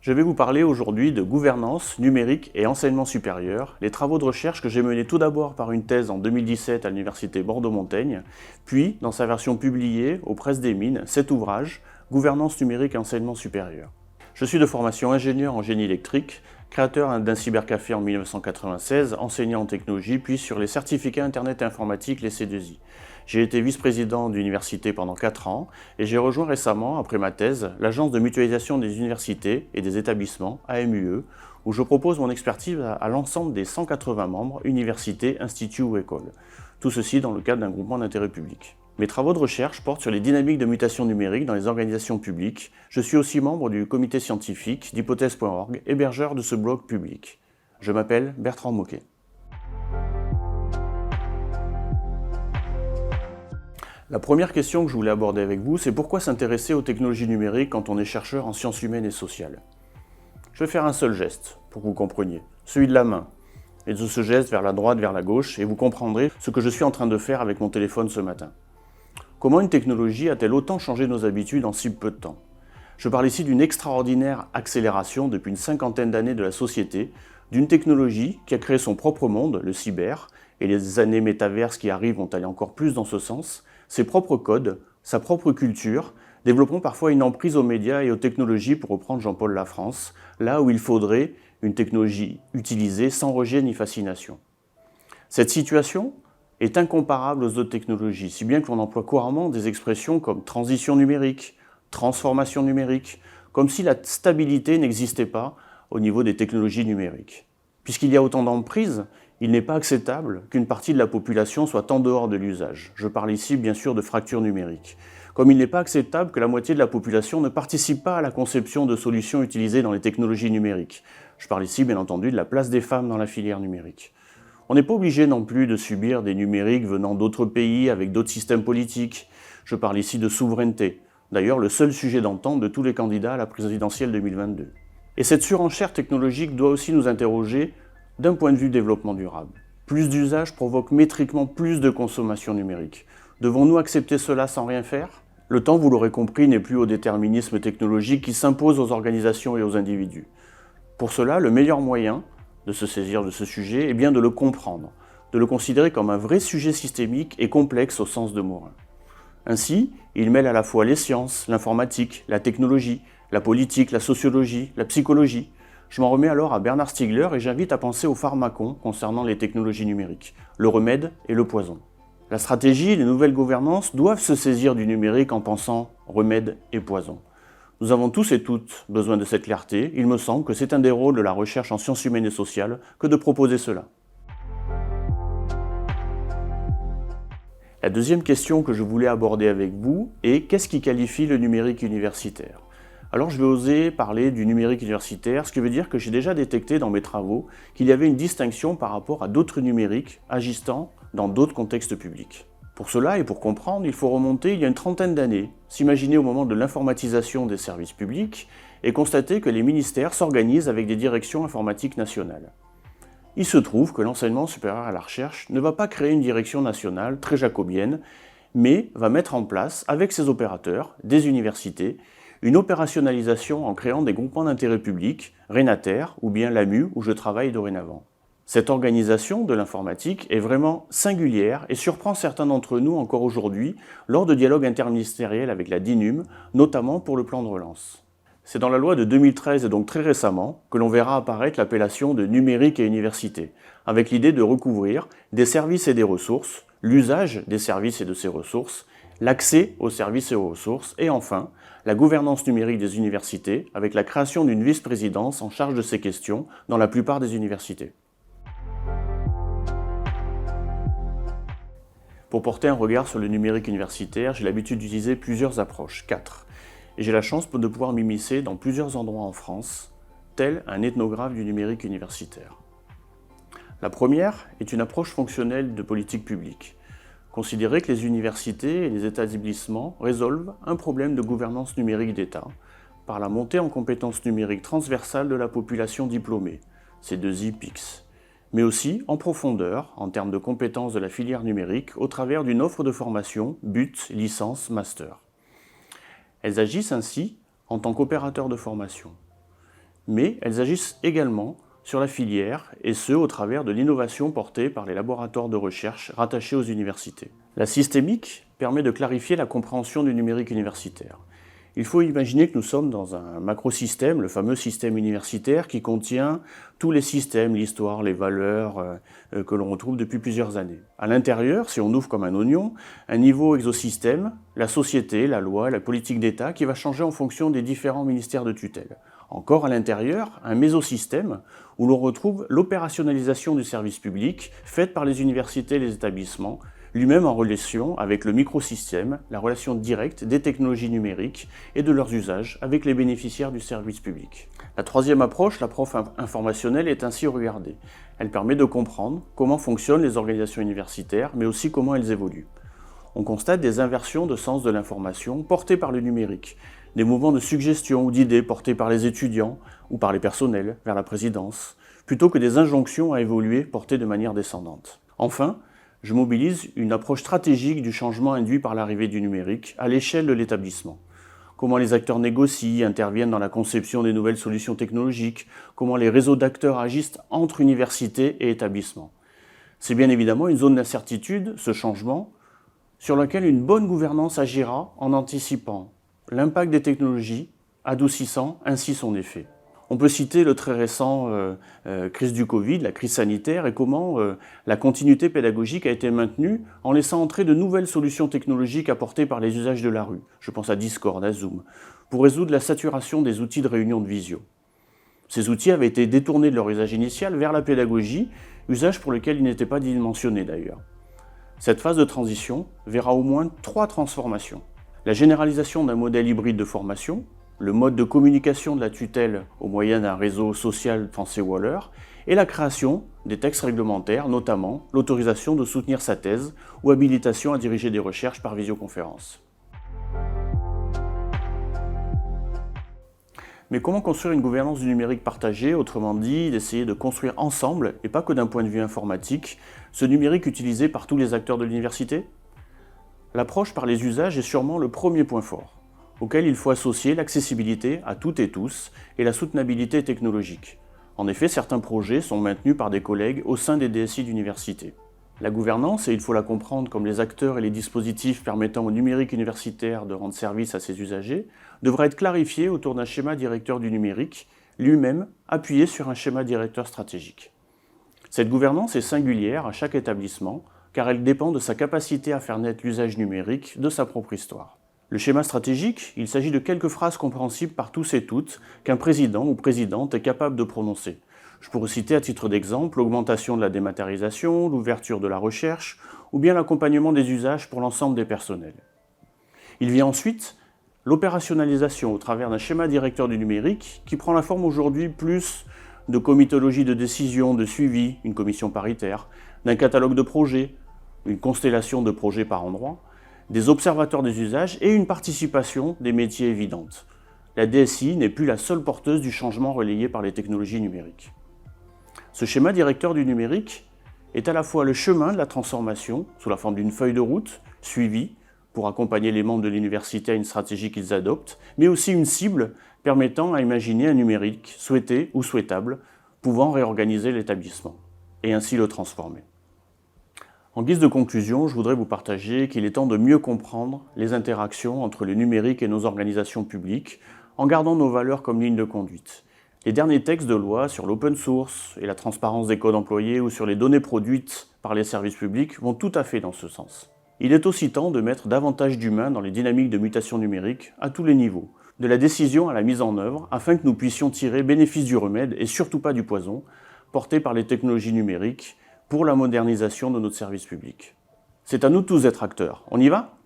Je vais vous parler aujourd'hui de gouvernance, numérique et enseignement supérieur, les travaux de recherche que j'ai menés tout d'abord par une thèse en 2017 à l'université Bordeaux-Montaigne, puis dans sa version publiée aux Presses des Mines, cet ouvrage, Gouvernance numérique et enseignement supérieur. Je suis de formation ingénieur en génie électrique, créateur d'un cybercafé en 1996, enseignant en technologie, puis sur les certificats Internet et informatique, les C2I. J'ai été vice-président d'université pendant 4 ans et j'ai rejoint récemment, après ma thèse, l'Agence de mutualisation des universités et des établissements, AMUE, où je propose mon expertise à l'ensemble des 180 membres, universités, instituts ou écoles. Tout ceci dans le cadre d'un groupement d'intérêt public. Mes travaux de recherche portent sur les dynamiques de mutation numérique dans les organisations publiques. Je suis aussi membre du comité scientifique d'hypothèse.org, hébergeur de ce blog public. Je m'appelle Bertrand Moquet. La première question que je voulais aborder avec vous, c'est pourquoi s'intéresser aux technologies numériques quand on est chercheur en sciences humaines et sociales. Je vais faire un seul geste pour que vous compreniez, celui de la main. Et de ce geste vers la droite, vers la gauche, et vous comprendrez ce que je suis en train de faire avec mon téléphone ce matin. Comment une technologie a-t-elle autant changé nos habitudes en si peu de temps? Je parle ici d'une extraordinaire accélération depuis une 50aine d'années de la société, d'une technologie qui a créé son propre monde, le cyber, et les années métaverses qui arrivent vont aller encore plus dans ce sens, ses propres codes, sa propre culture, développant parfois une emprise aux médias et aux technologies pour reprendre Jean-Paul Lafrance, là où il faudrait une technologie utilisée sans rejet ni fascination. Cette situation est incomparable aux autres technologies, si bien qu'on emploie couramment des expressions comme transition numérique, transformation numérique, comme si la stabilité n'existait pas au niveau des technologies numériques. Puisqu'il y a autant d'emprises, il n'est pas acceptable qu'une partie de la population soit en dehors de l'usage. Je parle ici bien sûr de fracture numérique. Comme il n'est pas acceptable que la moitié de la population ne participe pas à la conception de solutions utilisées dans les technologies numériques. Je parle ici bien entendu de la place des femmes dans la filière numérique. On n'est pas obligé non plus de subir des numériques venant d'autres pays avec d'autres systèmes politiques. Je parle ici de souveraineté. D'ailleurs, le seul sujet d'entente de tous les candidats à la présidentielle 2022. Et cette surenchère technologique doit aussi nous interroger d'un point de vue développement durable. Plus d'usage provoque métriquement plus de consommation numérique. Devons-nous accepter cela sans rien faire? Le temps, vous l'aurez compris, n'est plus au déterminisme technologique qui s'impose aux organisations et aux individus. Pour cela, le meilleur moyen de se saisir de ce sujet est bien de le comprendre, de le considérer comme un vrai sujet systémique et complexe au sens de Morin. Ainsi, il mêle à la fois les sciences, l'informatique, la technologie, la politique, la sociologie, la psychologie. Je m'en remets alors à Bernard Stiegler et j'invite à penser au pharmacon concernant les technologies numériques, le remède et le poison. La stratégie et les nouvelles gouvernances doivent se saisir du numérique en pensant remède et poison. Nous avons tous et toutes besoin de cette clarté. Il me semble que c'est un des rôles de la recherche en sciences humaines et sociales que de proposer cela. La deuxième question que je voulais aborder avec vous est qu'est-ce qui qualifie le numérique universitaire? Alors je vais oser parler du numérique universitaire, ce qui veut dire que j'ai déjà détecté dans mes travaux qu'il y avait une distinction par rapport à d'autres numériques agissant dans d'autres contextes publics. Pour cela et pour comprendre, il faut remonter il y a une trentaine d'années, s'imaginer au moment de l'informatisation des services publics et constater que les ministères s'organisent avec des directions informatiques nationales. Il se trouve que l'enseignement supérieur à la recherche ne va pas créer une direction nationale très jacobienne, mais va mettre en place, avec ses opérateurs, des universités, une opérationnalisation en créant des groupements d'intérêt public, Renater ou bien l'AMU où je travaille dorénavant. Cette organisation de l'informatique est vraiment singulière et surprend certains d'entre nous encore aujourd'hui lors de dialogues interministériels avec la DINUM, notamment pour le plan de relance. C'est dans la loi de 2013 et donc très récemment que l'on verra apparaître l'appellation de numérique et université, avec l'idée de recouvrir des services et des ressources, l'usage des services et de ces ressources, l'accès aux services et aux ressources, et enfin, la gouvernance numérique des universités, avec la création d'une vice-présidence en charge de ces questions dans la plupart des universités. Pour porter un regard sur le numérique universitaire, j'ai l'habitude d'utiliser plusieurs approches, 4. Et j'ai la chance de pouvoir m'immiscer dans plusieurs endroits en France, tel un ethnographe du numérique universitaire. La première est une approche fonctionnelle de politique publique. Considérer que les universités et les établissements résolvent un problème de gouvernance numérique d'État par la montée en compétences numériques transversales de la population diplômée, C2I PIX, mais aussi en profondeur en termes de compétences de la filière numérique au travers d'une offre de formation, but, licence, master. Elles agissent ainsi en tant qu'opérateurs de formation. mais elles agissent également sur la filière, et ce, au travers de l'innovation portée par les laboratoires de recherche rattachés aux universités. La systémique permet de clarifier la compréhension du numérique universitaire. Il faut imaginer que nous sommes dans un macrosystème, le fameux système universitaire qui contient tous les systèmes, l'histoire, les valeurs que l'on retrouve depuis plusieurs années. À l'intérieur, si on ouvre comme un oignon, un niveau exosystème, la société, la loi, la politique d'État qui va changer en fonction des différents ministères de tutelle. Encore à l'intérieur, un mésosystème où l'on retrouve l'opérationnalisation du service public faite par les universités et les établissements, lui-même en relation avec le microsystème, la relation directe des technologies numériques et de leurs usages avec les bénéficiaires du service public. La troisième approche, l'approche informationnelle, est ainsi regardée. Elle permet de comprendre comment fonctionnent les organisations universitaires, mais aussi comment elles évoluent. On constate des inversions de sens de l'information portées par le numérique, des mouvements de suggestion ou d'idées portés par les étudiants ou par les personnels vers la présidence, plutôt que des injonctions à évoluer portées de manière descendante. Enfin, je mobilise une approche stratégique du changement induit par l'arrivée du numérique à l'échelle de l'établissement. Comment les acteurs négocient, interviennent dans la conception des nouvelles solutions technologiques, comment les réseaux d'acteurs agissent entre universités et établissements. C'est bien évidemment une zone d'incertitude, ce changement, sur laquelle une bonne gouvernance agira en anticipant l'impact des technologies, adoucissant ainsi son effet. On peut citer le très récent crise du Covid, la crise sanitaire, et comment la continuité pédagogique a été maintenue en laissant entrer de nouvelles solutions technologiques apportées par les usages de la rue. Je pense à Discord, à Zoom, pour résoudre la saturation des outils de réunion de visio. Ces outils avaient été détournés de leur usage initial vers la pédagogie, usage pour lequel ils n'étaient pas dimensionnés d'ailleurs. Cette phase de transition verra au moins 3 transformations. La généralisation d'un modèle hybride de formation, le mode de communication de la tutelle au moyen d'un réseau social français Waller, et la création des textes réglementaires, notamment l'autorisation de soutenir sa thèse ou habilitation à diriger des recherches par visioconférence. Mais comment construire une gouvernance du numérique partagée, autrement dit, d'essayer de construire ensemble, et pas que d'un point de vue informatique, ce numérique utilisé par tous les acteurs de l'université ? L'approche par les usages est sûrement le premier point fort, auquel il faut associer l'accessibilité à toutes et tous et la soutenabilité technologique. En effet, certains projets sont maintenus par des collègues au sein des DSI d'université. La gouvernance, et il faut la comprendre comme les acteurs et les dispositifs permettant au numérique universitaire de rendre service à ses usagers, devra être clarifiée autour d'un schéma directeur du numérique, lui-même appuyé sur un schéma directeur stratégique. Cette gouvernance est singulière à chaque établissement, car elle dépend de sa capacité à faire naître l'usage numérique de sa propre histoire. Le schéma stratégique, il s'agit de quelques phrases compréhensibles par tous et toutes qu'un président ou présidente est capable de prononcer. Je pourrais citer à titre d'exemple l'augmentation de la dématérialisation, l'ouverture de la recherche ou bien l'accompagnement des usages pour l'ensemble des personnels. Il vient ensuite l'opérationnalisation au travers d'un schéma directeur du numérique qui prend la forme aujourd'hui plus de comitologie de décision, de suivi, une commission paritaire, d'un catalogue de projets, une constellation de projets par endroit, des observateurs des usages et une participation des métiers évidente. La DSI n'est plus la seule porteuse du changement relayé par les technologies numériques. Ce schéma directeur du numérique est à la fois le chemin de la transformation, sous la forme d'une feuille de route, suivie, pour accompagner les membres de l'université à une stratégie qu'ils adoptent, mais aussi une cible permettant à imaginer un numérique souhaité ou souhaitable, pouvant réorganiser l'établissement, et ainsi le transformer. En guise de conclusion, je voudrais vous partager qu'il est temps de mieux comprendre les interactions entre le numérique et nos organisations publiques, en gardant nos valeurs comme ligne de conduite. Les derniers textes de loi sur l'open source et la transparence des codes employés ou sur les données produites par les services publics vont tout à fait dans ce sens. Il est aussi temps de mettre davantage d'humain dans les dynamiques de mutation numérique à tous les niveaux, de la décision à la mise en œuvre, afin que nous puissions tirer bénéfice du remède et surtout pas du poison, porté par les technologies numériques, pour la modernisation de notre service public. C'est à nous tous d'être acteurs. On y va ?